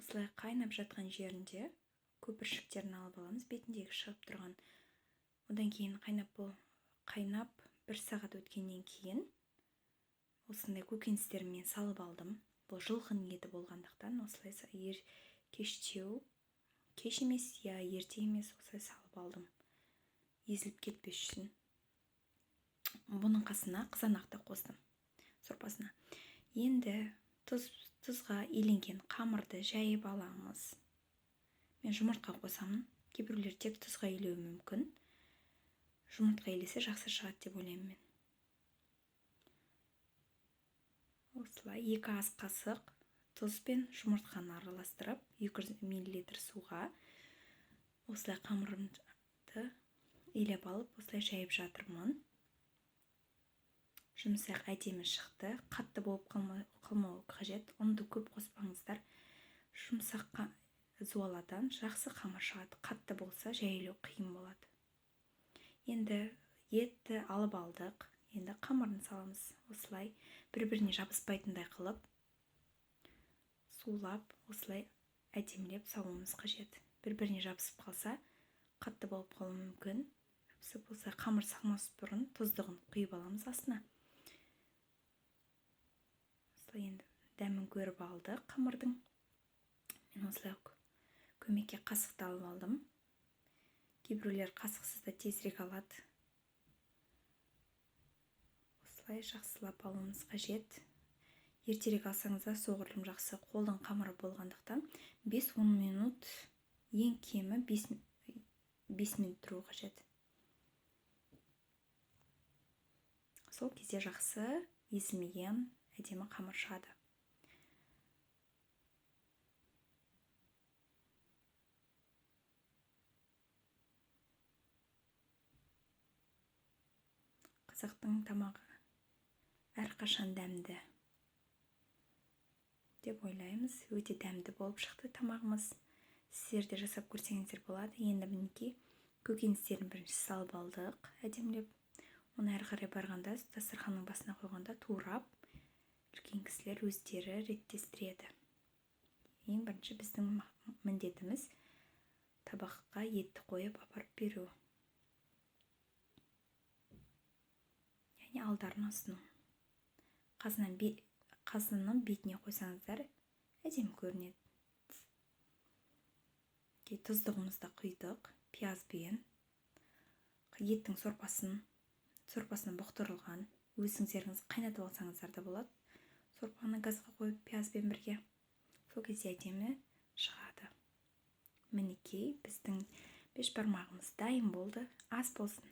осылай қайнап жатқан жерінде көпіршіктерін алып аламыз, бетіндегі шығып тұрған. Одан кейін қайнап 1 сағат өткеннен кейін осындай көкөністермен салып алдым. Бұл жылқының еті болғандықтан осылай кеш емес, ерте емес, осылай салып алдым, езіліп кетпес үшін. Бұның қасына қызанақты қостым, сорпасына. Енді тұзға иленген қамырды жайып аламыз. Мен жұмыртқа қосамын. Кейбіреулер тек тұзға илеуі мүмкін. Жұмыртқа илесе жақсы шығады деп ойлаймын мен. Осылай 2 ас қасық тұз бен жұмыртқаны араластырып 200 мл суға осылай қамырымды илеп алып, осылай жайып жатырмын. Жұмсақ әдемі шықты. Қатты болып қалмауы қажет. Ұнды көп қоспаңыздар. Жұмсақ зуаладан жақсы қамыр шығады. Қатты болса жайылу қиын болады. Енді етті алып алдық. Енді қамырын саламыз. Осылай бір-біріне жабыспайтындай қылып, сулап, осылай әдемілеп салуымыз қажет. Бір-біріне жабысып қалса, қатты болып қалуы мүмкін. Жабысып болса, қамыр салмас бұрын тұздығын құйып аламыз астына. Осылай енді дәмін көріп алдық қамырдың. Мен осылай көмекке қасықты алып алдым. Кейбіреулер қасықсыз да тезірек алады. Осылай жақсылап алуымыз қажет. Ертерек алсаңыз да соғұрлым жақсы. Қолдың қамыры болғандықтан 5-10 минут, ең кемі 5 минут тұру қажет. Сол кезде жақсы езілмеген әдемі қамыр шығады. Қазақтың тамағы әрқашан дәмді деп ойлаймыз. Өте дәмді болып шықты тамағымыз. Сіздер де жасап көрсеңіздер болады. Енді мінекей көкөністерін бірінші салып алдық, әдемілеп. Оны әрі қарай барғанда, дастарханның басына қойғанда турап, үлкен кісілер өздері реттестіреді. Ең бірінші біздің міндетіміз табаққа етті қойып апарып беру. Яғни алдарына ұсыну. Қазының бетіне қойсаңыздар әдемі көрінеді. Тұздығымызды құйдық, пиязбен. Еттің сорпасына бұқтырылған. Өзіңіздеріңіз қайнатып алсаңыздар да болады. Сорпаны газға қойып пиязбен бірге. Сол кезде әдемі шығады. Мінекей біздің бешбармағымыз дайын болды. Ас болсын.